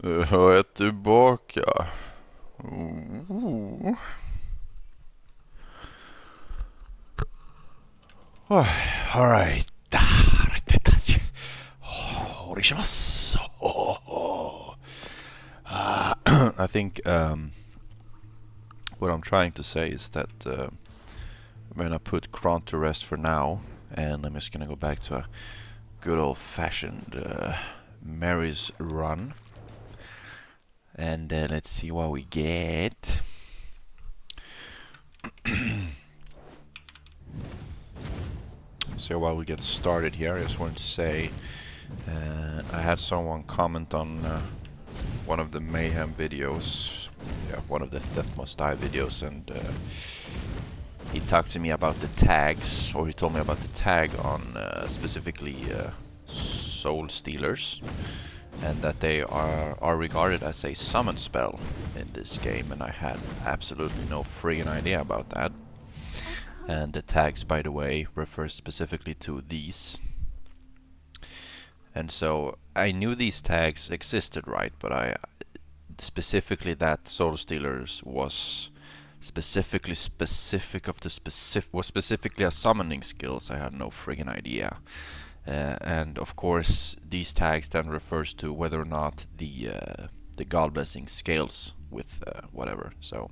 Jag är tillbaka. Oh. Oh, all right. I think what I'm trying to say is that I'm gonna put Kron to rest for now, and I'm just gonna go back to a good old-fashioned Mary's run, and let's see what we get. So while we get started here, I just want to say I had someone comment on one of the Mayhem videos, one of the Death Must Die videos, and he talked to me about the tags, or he told me about the tag on specifically Soul Stealers, and that they are regarded as a summon spell in this game, and I had absolutely no friggin' idea about that. And the tags, by the way, refer specifically to these. And so I knew these tags existed, right? But I specifically that Soul Stealers was specifically a summoning skills. I had no friggin' idea. And of course, these tags then refers to whether or not the God Blessing scales with whatever. So,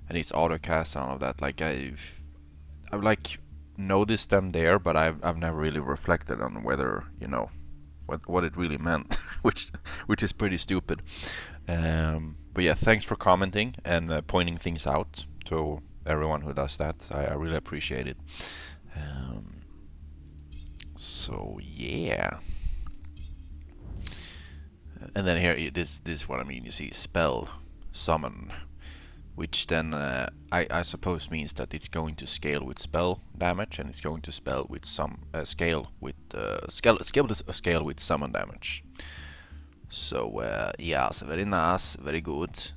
and it's autocast and all of that. Like I've like noticed them there, but I've never really reflected on whether, you know, what it really meant, which is pretty stupid. But yeah, thanks for commenting and pointing things out to everyone who does that. I really appreciate it. So yeah, and then here this is what I mean. You see, spell summon, which then I suppose means that it's going to scale with spell damage, and it's going to spell with some scale with summon damage. So yeah, so very nice, very good.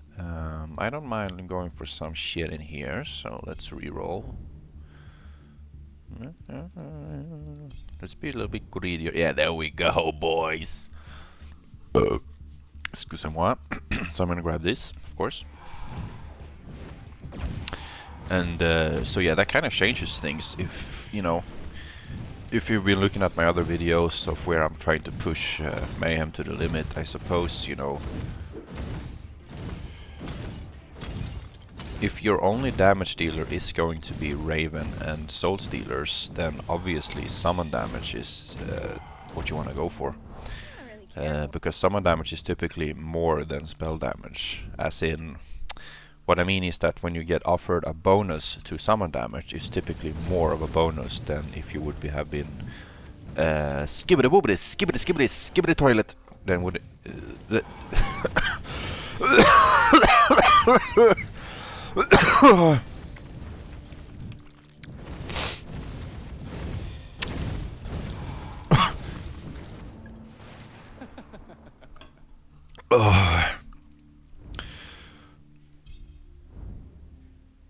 I don't mind going for some shit in here, so let's reroll. Let's be a little bit greedier. Yeah, there we go, boys. Excusez-moi. So I'm gonna grab this, of course. And so yeah, that kind of changes things. If you know, if you've been looking at my other videos of where I'm trying to push Mayhem to the limit, I suppose, you know, if your only damage dealer is going to be Raven and Soul Stealers, then obviously summon damage is what you want to go for. Because summon damage is typically more than spell damage. As in, what I mean is that when you get offered a bonus to summon damage, it's typically more of a bonus than if you would have been skibbity boobity, skibbity skibbity, skibbity toilet. Then would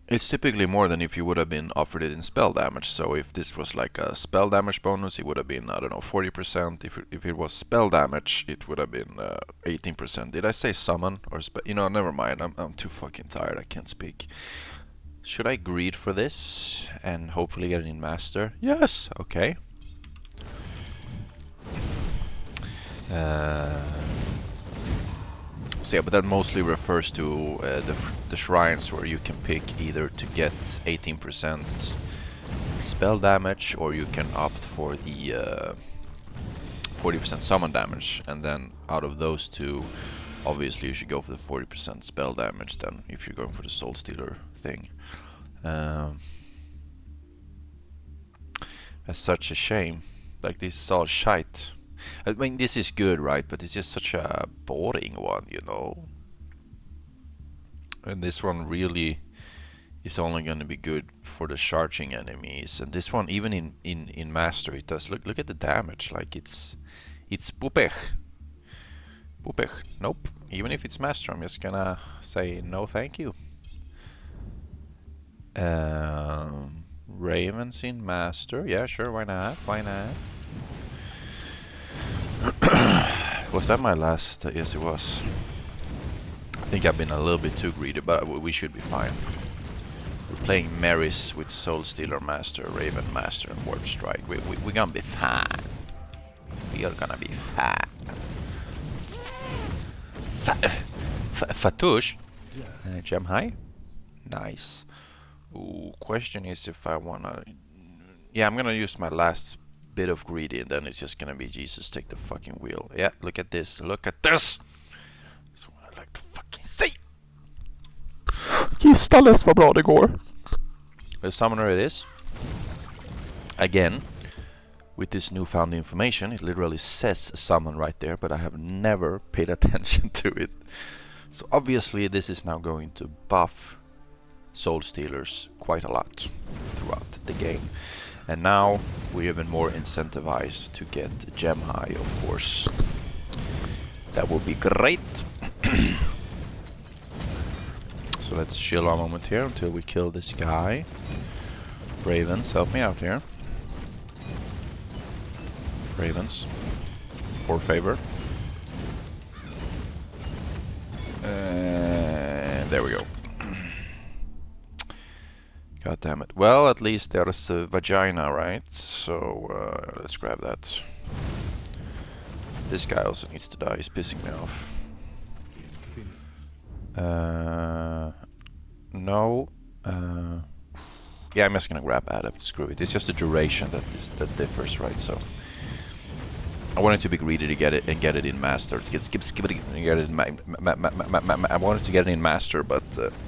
It's typically more than if you would have been offered it in spell damage. So if this was like a spell damage bonus, it would have been, I don't know, 40%. If it was spell damage, it would have been 18%. Did I say summon or you know, never mind. I'm too fucking tired. I can't speak. Should I greed for this and hopefully get it in master? Yes. Okay. So yeah, but that mostly refers to the shrines where you can pick either to get 18% spell damage, or you can opt for the 40% summon damage, and then out of those two, obviously you should go for the 40% spell damage then, if you're going for the Soul Stealer thing. That's such a shame. Like, this is all shite. I mean, this is good, right? But it's just such a boring one, you know. And this one really is only going to be good for the charging enemies. And this one, even in master, it does. Look at the damage. Like, it's pupech. Pupech. Nope. Even if it's master, I'm just gonna say no, thank you. Ravens in master. Yeah, sure. Why not? Why not? Was that my last? Yes, it was. I think I've been a little bit too greedy, but we should be fine. We're playing MRS with Soul Stealer Master, Raven Master, and Warp Strike. We're gonna be fine. We are gonna be fine. Fatouche? Gem high? Nice. Ooh, question is if I wanna... Yeah, I'm gonna use my last bit of greedy and then it's just gonna be Jesus, take the fucking wheel. Yeah, look at this. Look at this! That's what I like to fucking say! Gissales vad bra det går. The summoner it is. Again, with this newfound information, it literally says summon right there, but I have never paid attention to it. So obviously this is now going to buff Soul Stealers quite a lot throughout the game. And now we're even more incentivized to get gem high, of course. That would be great. So let's chill a moment here until we kill this guy. Ravens, help me out here. Ravens, for favor. There we go. God damn it. Well, at least there's a vagina, right? So let's grab that. This guy also needs to die. He's pissing me off. No. Yeah, I'm just gonna grab Adept. Screw it. It's just the duration that differs, right? So I wanted to be greedy to get it and get it in Master. Skip it and get it in I wanted to get it in Master, but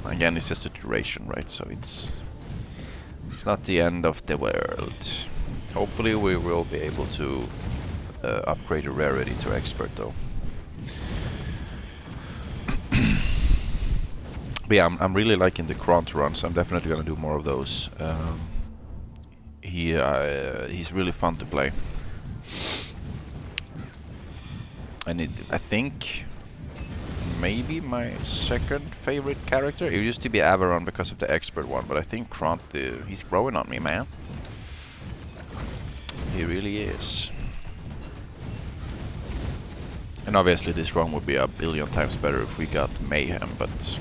again, it's just the duration, right? So it's not the end of the world. Hopefully, we will be able to upgrade the rarity to Expert, though. But yeah, I'm really liking the CROTCH run, so I'm definitely gonna do more of those. He's really fun to play. And I think maybe my second favorite character. It used to be Averon because of the Expert one, but I think CROTCH, he's growing on me, man. He really is. And obviously this run would be a billion times better if we got Mayhem, but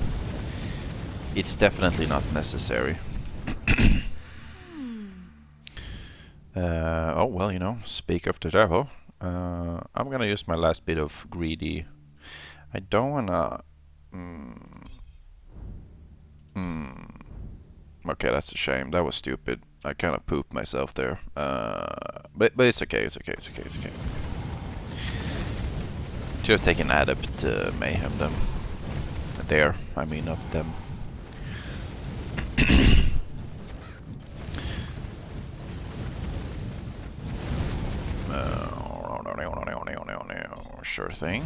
it's definitely not necessary. Oh, well, you know, speak of the devil. I'm gonna use my last bit of greedy. I don't wanna... Okay, that's a shame. That was stupid. I kind of pooped myself there. But it's okay, it's okay, it's okay, it's okay. Should have taken Adept Mayhem them. There, I mean, not them. Sure thing.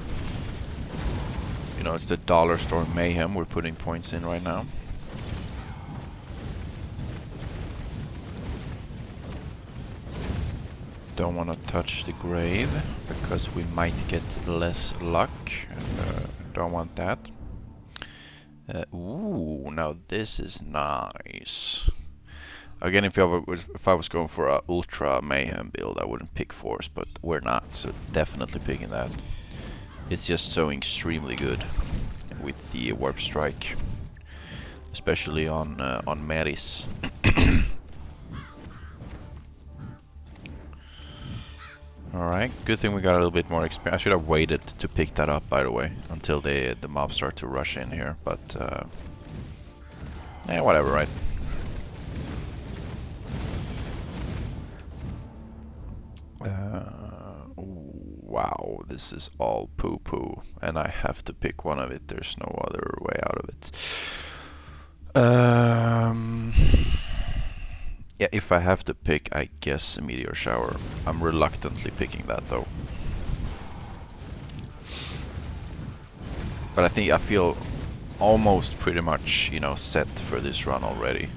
You know, it's the dollar store Mayhem we're putting points in right now. Don't want to touch the grave because we might get less luck. Don't want that. Ooh, now this is nice. Again, if I was going for a Ultra Mayhem build, I wouldn't pick Force, but we're not, so definitely picking that. It's just so extremely good with the Warp Strike, especially on Meris. Alright, good thing we got a little bit more experience. I should have waited to pick that up, by the way, until the mobs start to rush in here, but yeah, whatever, right? Wow, this is all poo-poo, and I have to pick one of it. There's no other way out of it. Yeah, if I have to pick, I guess a Meteor Shower. I'm reluctantly picking that, though. But I feel almost pretty much, you know, set for this run already.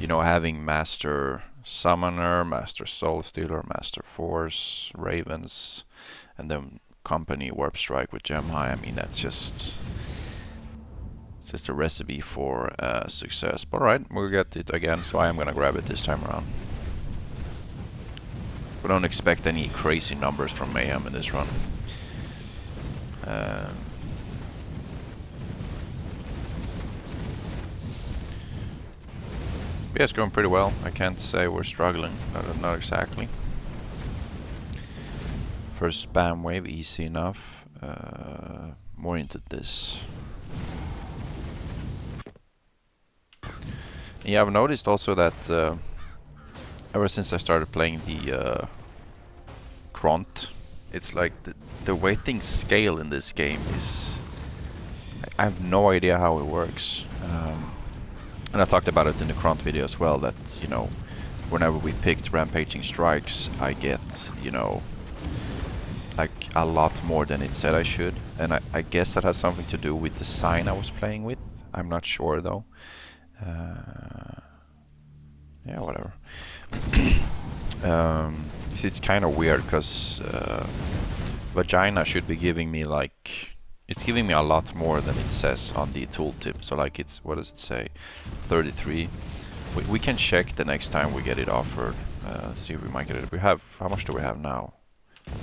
You know, having Master Summoner, Master Soul Stealer, Master Force, Ravens, and then Company Warp Strike with Gem High. I mean, that's just... it's just a recipe for success. But alright, we'll get it again, so I am gonna grab it this time around. We don't expect any crazy numbers from Mayhem in this run. Yeah, it's going pretty well. I can't say we're struggling, not exactly. First spam wave, easy enough. More into this. Yeah, I've noticed also that ever since I started playing the CROTCH, it's like the way things scale in this game is... I have no idea how it works. And I talked about it in the CROTCH video as well, that, you know, whenever we picked Rampaging Strikes, I get, you know, like a lot more than it said I should. And I guess that has something to do with the sign I was playing with. I'm not sure though. Yeah, whatever. You see, it's kind of weird because Vagina should be giving me like... It's giving me a lot more than it says on the tooltip. So like it's... What does it say? 33. We can check the next time we get it offered. See if we might get it. We have... How much do we have now?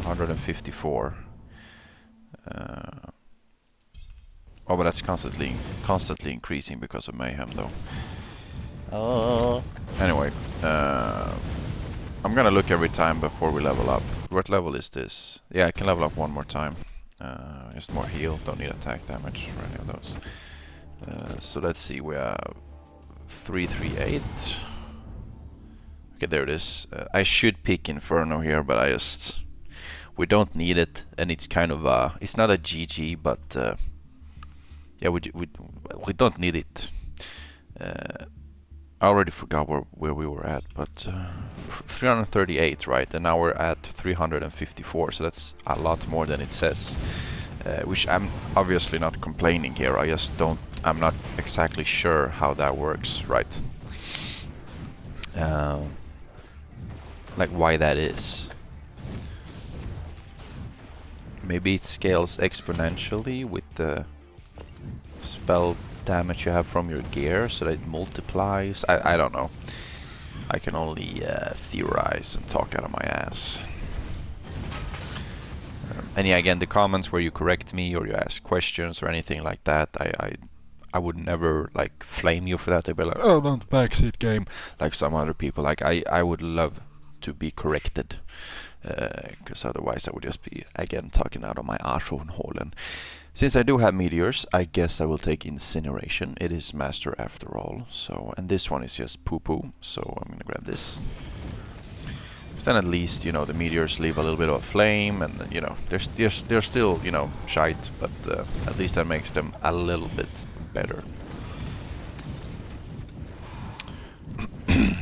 154. Oh, but that's constantly increasing because of Mayhem though. Anyway, I'm gonna look every time before we level up. What level is this? Yeah, I can level up one more time. Just more heal, don't need attack damage for any of those. So let's see, we have 338. Okay, there it is. I should pick Inferno here, but I just... We don't need it, and it's kind of it's not a GG, but yeah, we don't need it. I already forgot where we were at, but 338, right? And now we're at 354, so that's a lot more than it says. Which I'm obviously not complaining here. I just don't. I'm not exactly sure how that works, right? Like why that is. Maybe it scales exponentially with the spell damage you have from your gear, so that it multiplies. I don't know. I can only theorize and talk out of my ass. And yeah, again, the comments where you correct me or you ask questions or anything like that, I would never like flame you for that. They'd be like, oh, don't backseat game, like some other people. Like I would love to be corrected, because otherwise I would just be again talking out of my arsehole. And since I do have meteors, I guess I will take incineration. It is master after all. So, and this one is just poo-poo. So I'm gonna grab this. Because then at least, you know, the meteors leave a little bit of a flame, and you know, they're still, you know, shite, but at least that makes them a little bit better.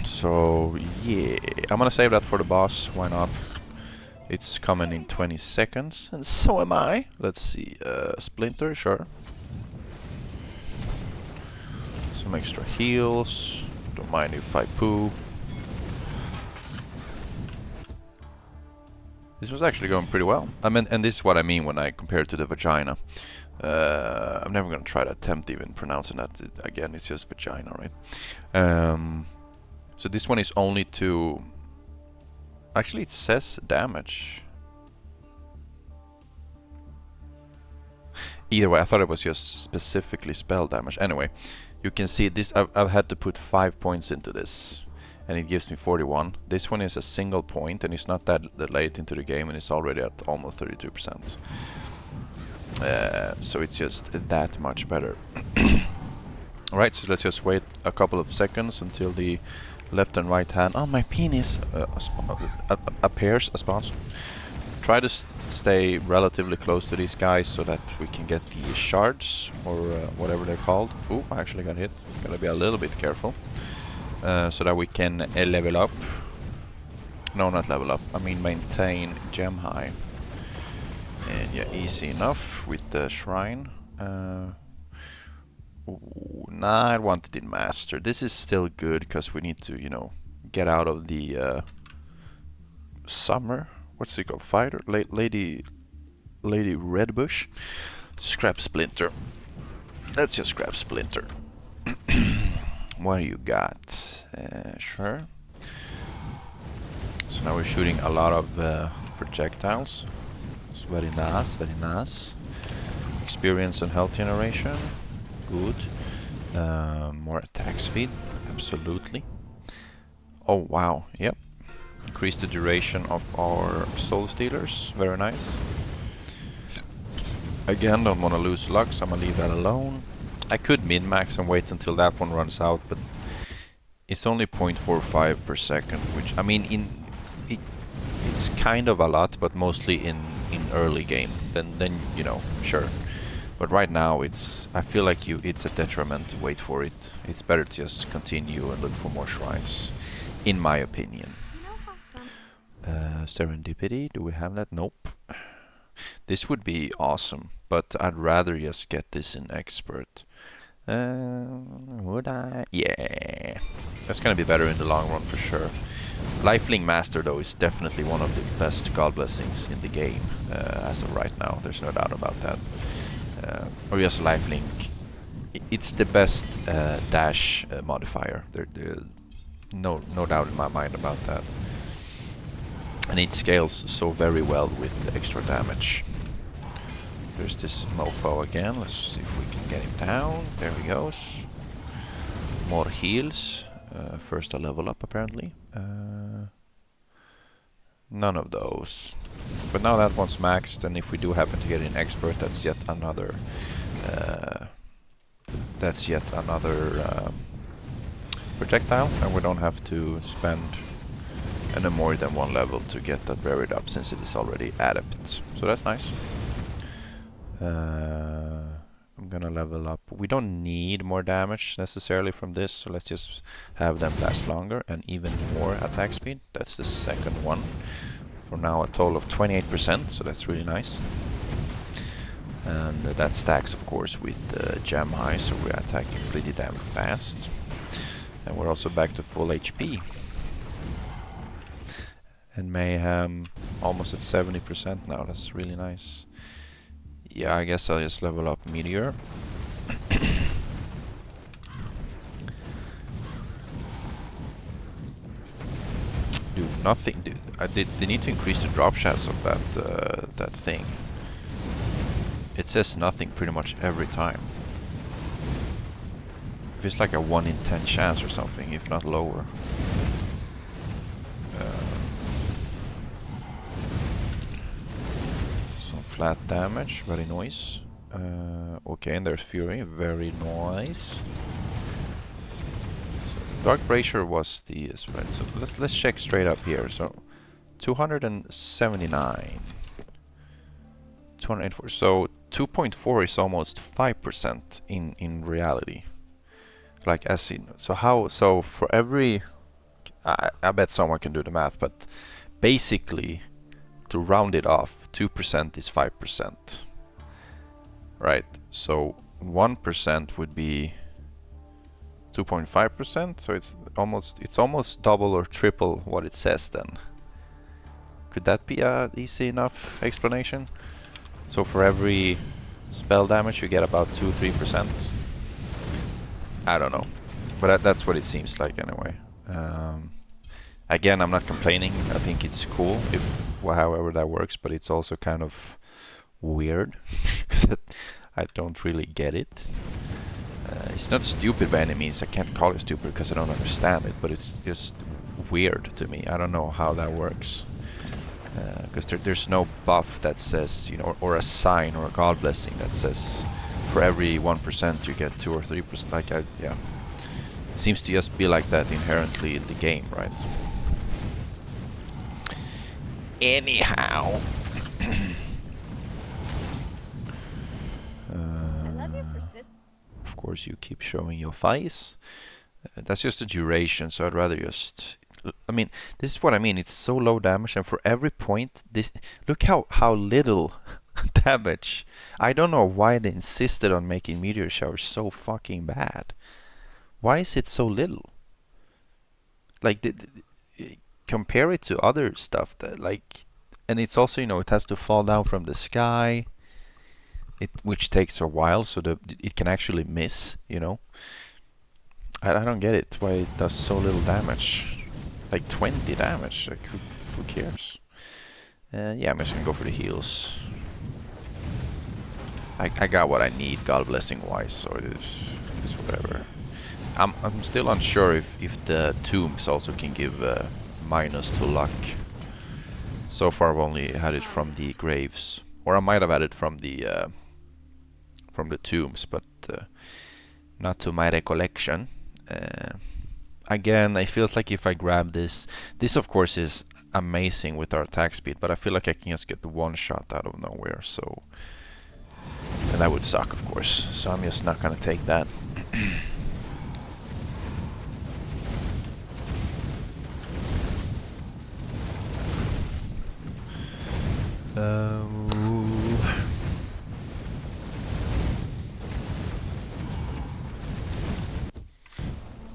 So yeah, I'm gonna save that for the boss. Why not? It's coming in 20 seconds, and so am I. Let's see, Splinter, sure. Some extra heals. Don't mind if I poo. This was actually going pretty well. I mean, and this is what I mean when I compare it to the Vagina. I'm never gonna try to attempt even pronouncing that again. It's just Vagina, right? So this one is only to... Actually, it says damage. Either way, I thought it was just specifically spell damage. Anyway, you can see this. I've had to put 5 points into this, and it gives me 41. This one is a single point, and it's not that late into the game, and it's already at almost 32%. So it's just that much better. Alright, so let's just wait a couple of seconds until the left and right hand... Oh, my penis appears a sponsor. Try to stay relatively close to these guys so that we can get the shards, or whatever they're called. Ooh, I actually got hit. Gotta be a little bit careful. So that we can level up. No, not level up. I mean maintain gem high. And yeah, easy enough with the shrine. Nah, I wanted in master. This is still good because we need to, you know, get out of the summer. What's it called? Fighter? Lady Redbush. Scrap Splinter. Let's just scrap Splinter. What do you got? Sure. So now we're shooting a lot of projectiles. It's very nice, very nice. Experience and health generation. Good. More attack speed. Absolutely. Oh wow, yep. Increase the duration of our soul stealers, very nice. Again, don't want to lose luck, so I'm gonna leave that alone. I could min-max and wait until that one runs out, but it's only 0.45 per second, which, I mean, it's kind of a lot, but mostly in early game. Then you know, sure. But right now, I feel like it's a detriment to wait for it. It's better to just continue and look for more shrines, in my opinion. Serendipity, do we have that? Nope. This would be awesome, but I'd rather just get this in expert. Would I? Yeah. That's gonna be better in the long run for sure. Lifelink Master though is definitely one of the best God Blessings in the game as of right now. There's no doubt about that. Or just Lifelink. It's the best dash modifier. No doubt in my mind about that. And it scales so very well with the extra damage. There's this mofo again. Let's see if we can get him down. There he goes. More heals. First a level up apparently. None of those. But now that one's maxed, and if we do happen to get an expert, that's yet another projectile, and we don't have to spend any more than one level to get that buried up, since it is already adept. So that's nice. I'm gonna level up. We don't need more damage necessarily from this, so let's just have them last longer and even more attack speed. That's the second one. For now a total of 28%, so that's really nice. And that stacks of course with Gem High, so we're attacking pretty damn fast. And we're also back to full HP. And Mayhem almost at 70% now, that's really nice. Yeah, I guess I'll just level up Meteor. Do nothing, dude. They need to increase the drop chance of that thing. It says nothing pretty much every time. If it's like a 1 in 10 chance or something, if not lower. Flat damage, very nice. Okay, and there's Fury, very nice. So Dark Brazier was the spread. So let's check straight up here. So 279, 284. So 2.4 is almost 5% in reality. Like as in, so for every, I bet someone can do the math, but basically, to round it off, 2% is 5%. Right, so 1% would be 2.5%, so it's almost double or triple what it says then. Could that be a easy enough explanation? So for every spell damage you get about 2-3%. I don't know, but that's what it seems like anyway. Again, I'm not complaining. I think it's cool however that works, but it's also kind of weird because I don't really get it. It's not stupid by any means. I can't call it stupid because I don't understand it, but it's just weird to me. I don't know how that works. Because there's no buff that says, you know, or a sign or a God Blessing that says for every 1% you get 2 or 3%. Like, yeah. It seems to just be like that inherently in the game, right? Anyhow. Of course you keep showing your face. That's just the duration, so I'd rather just... I mean, this is what I mean, it's so low damage, and for every point, this... Look how little damage. I don't know why they insisted on making Meteor Shower so fucking bad. Why is it so little? Like, compare it to other stuff that, like... And it's also, you know, it has to fall down from the sky, which takes a while, so it can actually miss, you know. I don't get it, why it does so little damage. Like 20 damage, like who cares? Yeah, I'm just gonna go for the heals. I got what I need, God Blessing wise, so it's whatever. I'm still unsure if the tombs also can give minus to luck. So far I've only had it from the graves, or I might have had it from the tombs, but not to my recollection. Again, it feels like if I grab this of course is amazing with our attack speed, but I feel like I can just get the one shot out of nowhere, so and that would suck, of course. So I'm just not gonna take that.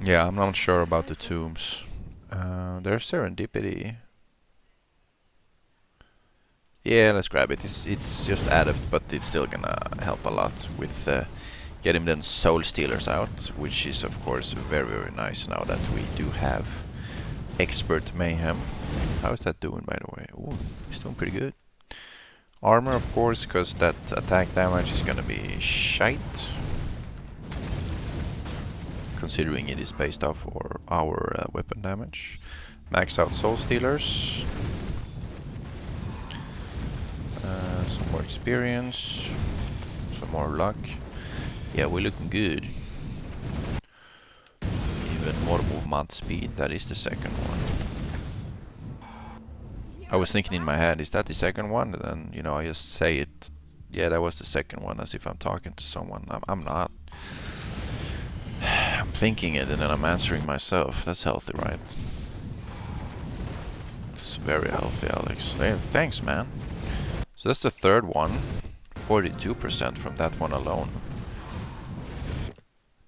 Yeah, I'm not sure about the tombs. There's serendipity. Yeah, let's grab it. It's just added, but it's still gonna help a lot with getting them soul stealers out, which is of course very, very nice now that we do have expert mayhem. How is that doing, by the way? Ooh, it's doing pretty good. Armor, of course, because that attack damage is gonna be shite, considering it is based off our weapon damage. Max out soul stealers. Some more experience, some more luck. Yeah, we're looking good. Even more movement speed, that is the second one. I was thinking in my head, is that the second one? And then, you know, I just say it. Yeah, that was the second one, as if I'm talking to someone. I'm not. I'm thinking it and then I'm answering myself. That's healthy, right? It's very healthy, Alex. Hey, thanks, man. So that's the third one. 42% from that one alone.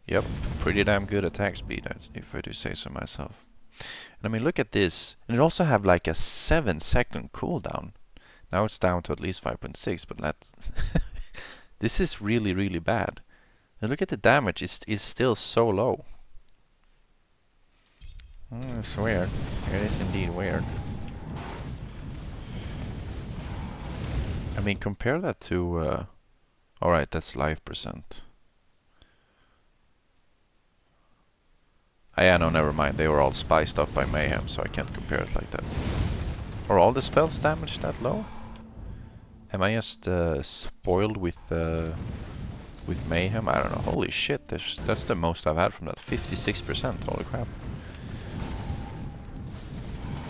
Yep, pretty damn good attack speed, if I do say so myself. And I mean, look at this. And it also have like a 7-second cooldown. Now it's down to at least 5.6, but that's this is really, really bad. And look at the damage, it's still so low. It's weird. It is indeed weird. I mean, compare that to... Alright, that's life percent. Yeah, no, never mind. They were all spiced up by mayhem, so I can't compare it like that. Are all the spells damaged that low? Am I just spoiled with mayhem? I don't know. Holy shit, that's the most I've had from that. 56%. Holy crap.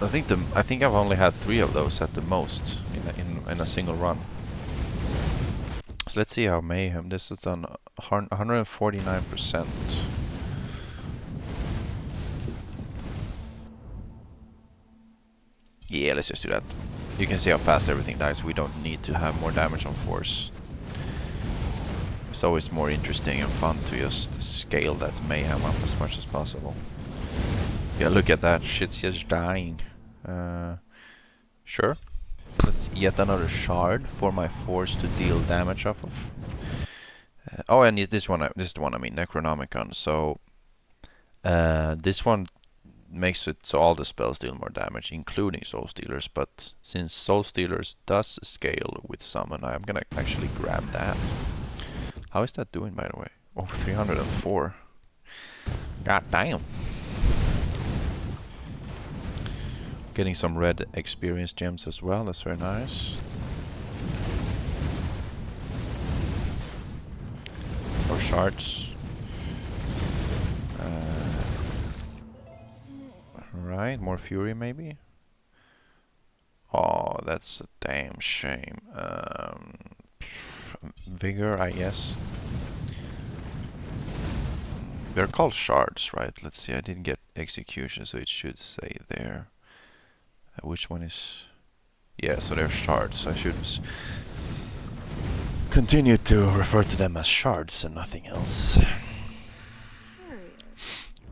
I think I've only had 3 of those at the most in a single run. So let's see how mayhem. This is done 149%. Yeah, let's just do that. You can see how fast everything dies. We don't need to have more damage on force. It's always more interesting and fun to just scale that mayhem up as much as possible. Yeah, look at that. Shit's just dying. Sure. Let's yet another shard for my force to deal damage off of. Oh, and this one, this is the one I mean, Necronomicon. So this one makes it so all the spells deal more damage, including Soul Stealers. But since Soul Stealers does scale with summon, I'm gonna actually grab that. How is that doing, by the way? Oh, 304. God damn. Getting some red experience gems as well. That's very nice. Or shards. Right, more fury maybe. Oh, that's a damn shame. Vigor, I guess. They're called shards, right? Let's see. I didn't get execution, so it should say there. Which one is... Yeah, so they're shards. I should continue to refer to them as shards and nothing else.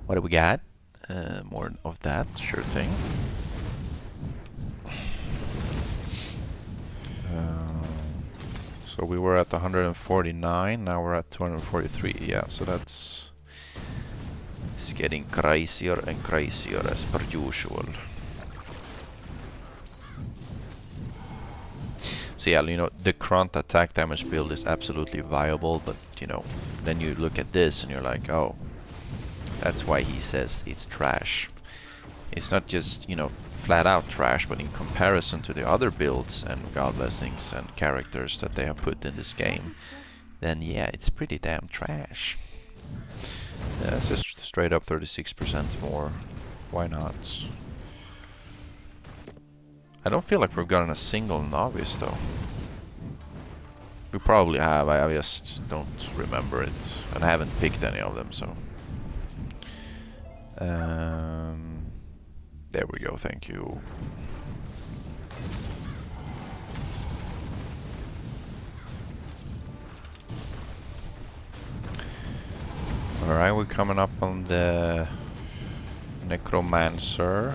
What do we got? More of that, sure thing. So we were at 149, now we're at 243. Yeah, so that's... It's getting crazier and crazier as per usual. So yeah, you know, the Grunt attack damage build is absolutely viable, but you know, then you look at this and you're like, oh, That's why he says it's trash. It's not just, you know, flat out trash, but in comparison to the other builds and God blessings and characters that they have put in this game, then yeah, it's pretty damn trash. Yeah, it's just straight up 36% more. Why not? I don't feel like we've gotten a single novice though. We probably have, I just don't remember it. And I haven't picked any of them, so. There we go, thank you. Alright, we're coming up on the Necromancer.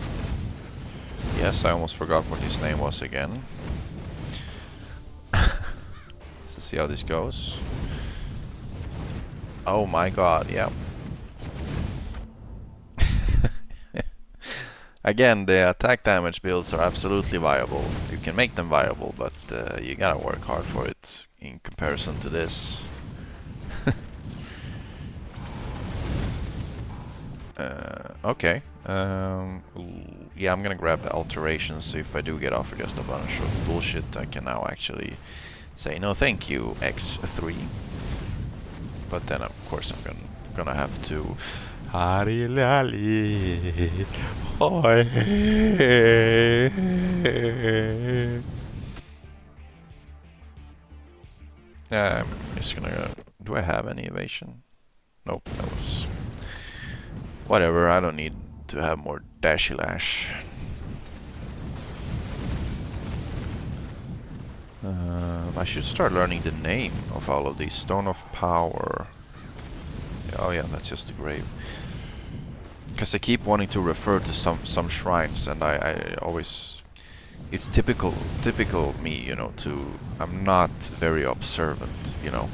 Yes, I almost forgot what his name was again. Let's see how this goes. Oh my god, yeah. Again, the attack damage builds are absolutely viable. You can make them viable, but you gotta work hard for it in comparison to this. Okay. Yeah, I'm gonna grab the alterations, so if I do get offered just a bunch of bullshit, I can now actually say no thank you, X3. But then of course I'm gonna have to I'm just gonna... Do I have any evasion? Nope, that was... Whatever, I don't need to have more dashy lash. I should start learning the name of all of these. Stone of Power. Oh yeah, that's just a grave. Because I keep wanting to refer to some shrines, and I always... It's typical me, you know, I'm not very observant, you know.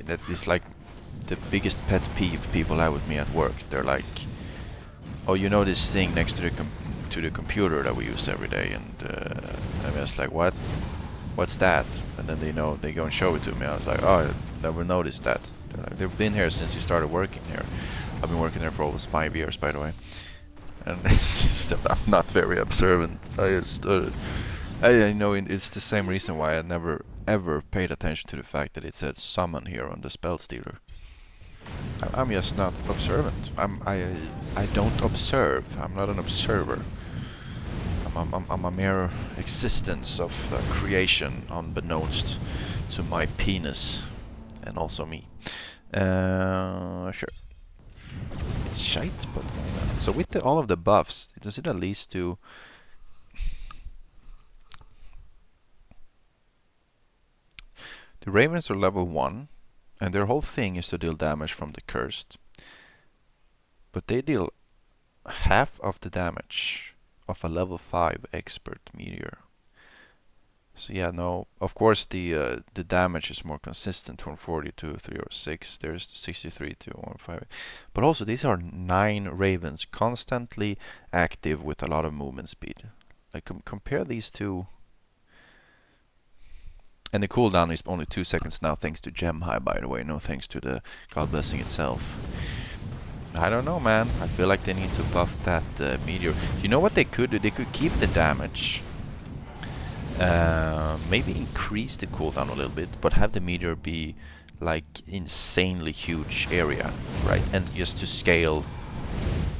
That is like the biggest pet peeve people have with me at work. They're like, oh, you know this thing next to the computer that we use every day, and I'm just like, what? What's that? And then they go and show it to me. I was like, oh, I never noticed that. They're like, they've been here since you started working here. I've been working there for almost 5 years, by the way. And it's just that I'm not very observant. I know it's the same reason why I never ever paid attention to the fact that it said summon here on the spell stealer. I'm just not observant. I don't observe. I'm not an observer. I'm a mere existence of creation unbeknownst to my penis and also me. Sure. It's shite, but so with all of the buffs, does it at least do? The Ravens are level 1, and their whole thing is to deal damage from the cursed. But they deal half of the damage of a level 5 expert meteor. So yeah, no, of course the damage is more consistent from 40 to 306. There's 63 to 105. But also these are 9 ravens constantly active with a lot of movement speed. Like compare these two. And the cooldown is only 2 seconds now, thanks to Gem High, by the way. No thanks to the God Blessing itself. I don't know, man. I feel like they need to buff that meteor. You know what they could do? They could keep the damage. Maybe increase the cooldown a little bit, but have the meteor be like insanely huge area, right? And just to scale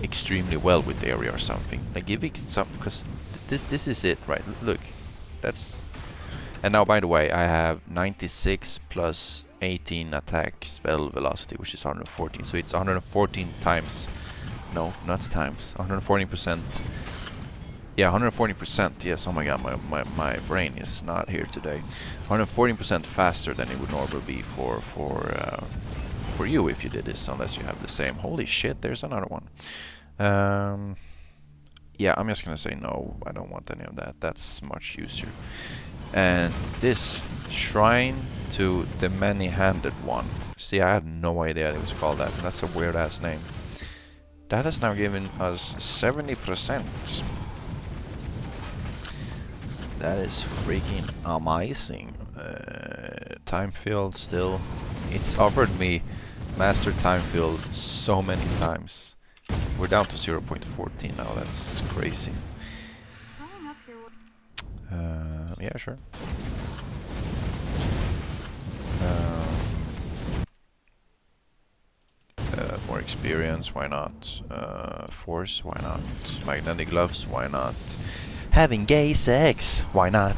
extremely well with the area or something. Like give it some, because this is it, right? Look, that's... And now, by the way, I have 96 plus 18 attack spell velocity, which is 114. So it's 114 times... No, not times. 114%. Yeah, 140%. Yes, oh my god, my brain is not here today. 114% faster than it would normally be for you if you did this, unless you have the same. Holy shit, there's another one. Yeah, I'm just gonna say no. I don't want any of that. That's much easier. And this Shrine to the Many-Handed One. See, I had no idea it was called that. That's a weird ass name. That has now given us 70%. That is freaking amazing. Time field still. It's offered me Master time filled so many times. We're down to 0.14 now, that's crazy. Yeah, sure. More experience, why not? Force, why not? Magnetic gloves, why not? Having gay sex, why not?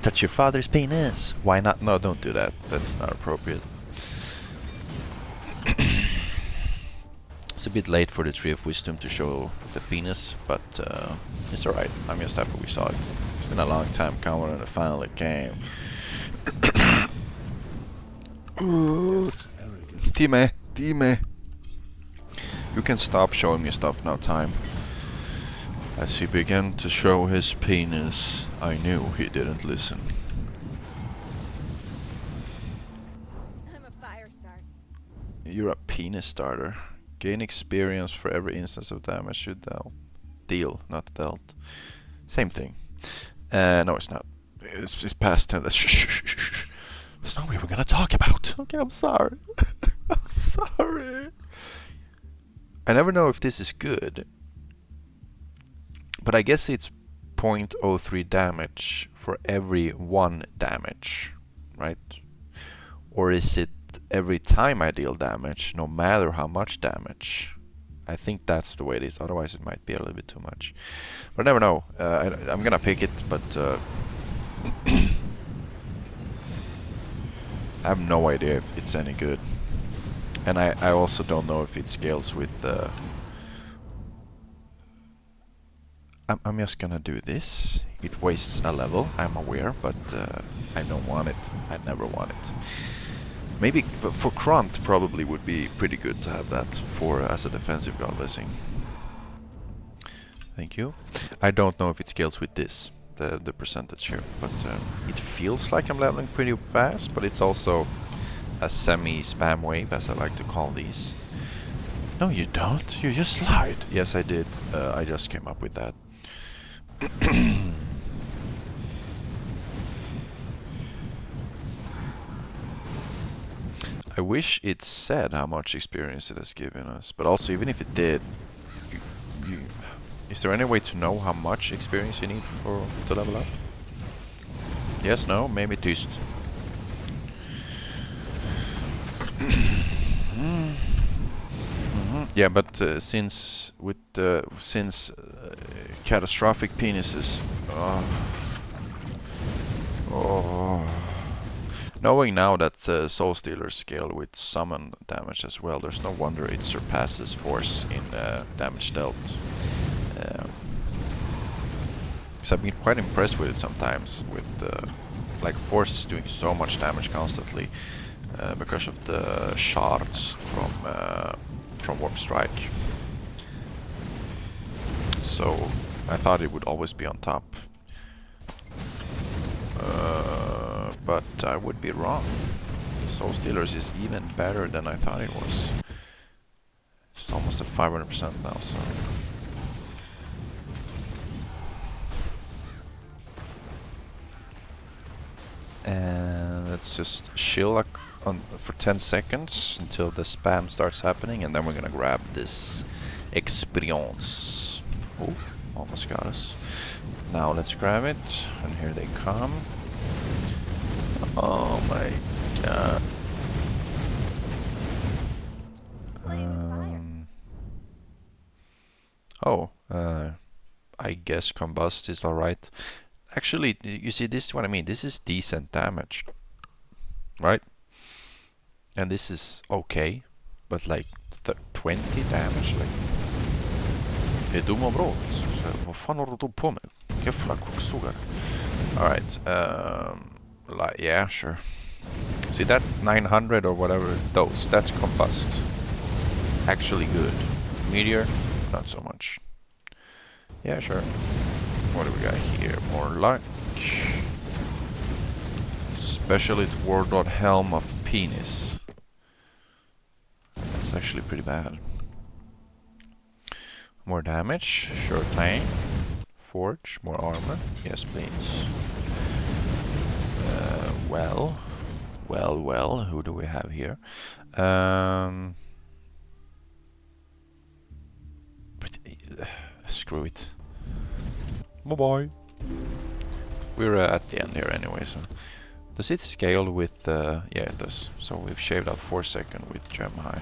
Touch your father's penis, why not? No, don't do that, that's not appropriate. It's a bit late for the Tree of Wisdom to show the penis, but it's alright. I'm just happy we saw it. It's been a long time coming and it finally came. Time. You can stop showing me stuff now, Time. As he began to show his penis, I knew he didn't listen. I'm a fire starter. You're a penis starter. Gain experience for every instance of damage you deal, not dealt. Same thing. No, it's not. It's past tense. Shh. That's not what we're gonna talk about. Okay, I'm sorry. I'm sorry. I never know if this is good. But I guess it's 0.03 damage for every 1 damage, right? Or is it every time I deal damage, no matter how much damage? I think that's the way it is, otherwise it might be a little bit too much. But I never know. I'm gonna pick it, but I have no idea if it's any good. And I also don't know if it scales with... I'm just gonna do this. It wastes a level, I'm aware, but I don't want it. I never want it. Maybe for Cront probably would be pretty good to have that for as a defensive God Blessing. Thank you. I don't know if it scales with this, the percentage here, but it feels like I'm leveling pretty fast, but it's also a semi-spam wave, as I like to call these. No, you don't. You just slide. Yes, I did. I just came up with that. I wish it said how much experience it has given us, but also even if it did, is there any way to know how much experience you need to level up? Yes, no, maybe tyst. Yeah, but since catastrophic penises, knowing now that Soul Stealers scale with summon damage as well, there's no wonder it surpasses Force in damage dealt. Because I've been quite impressed with it sometimes. With like Force is doing so much damage constantly because of the shards from Warp Strike. So I thought it would always be on top. But I would be wrong. Soul Stealers is even better than I thought it was. It's almost at 500% now, so... And let's just chill for 10 seconds until the spam starts happening, and then we're gonna grab this experience. Oh, almost got us. Now let's grab it, and here they come. Oh my god. I guess Combust is alright. Actually, you see, this is what I mean. This is decent damage, right? And this is okay, but like 20 damage, like... Är dum och bra. Vad fan har du på med? Jävla koksugare. Alright, like, yeah, sure. See that 900 or whatever, that's Combust. Actually good. Meteor, not so much. Yeah, sure. What do we got here? More luck. Specialist Wardlord Helm of Penis. That's actually pretty bad. More damage, sure thing. Forge, more armor. Yes, please. Well, Well, who do we have here? But screw it. Bye-bye. We're at the end here anyway, so... Does it scale with... yeah, it does. So we've shaved out 4 seconds with gem high.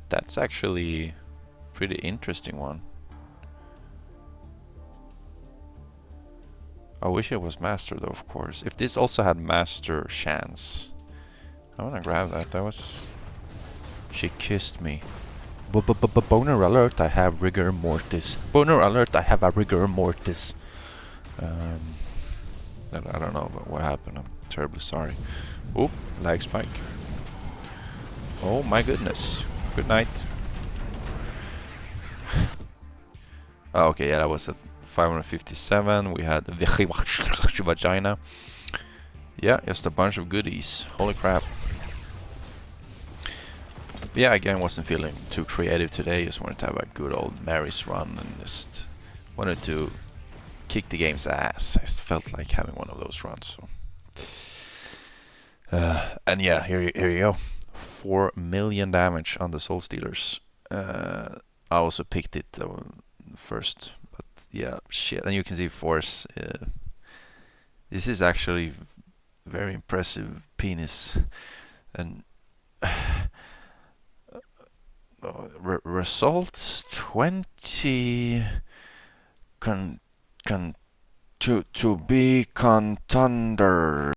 That's actually pretty interesting one. I wish it was master though, of course. If this also had master chance, I wanna grab that. That was... She kissed me. Boner alert, I have rigor mortis. Boner alert, I have a rigor mortis. I don't know what happened. I'm terribly sorry. Oop, lag spike. Oh my goodness. Good night. Oh, okay, yeah, that was at 557. We had vagina. Yeah, just a bunch of goodies. Holy crap. Yeah, again, wasn't feeling too creative today. Just wanted to have a good old Mary's run and just wanted to kick the game's ass. I just felt like having one of those runs. So. And yeah, here you go. 4 million damage on the Soul Stealers. I also picked it first, but yeah, shit. And you can see force. This is actually very impressive penis. And results 20 to be contender.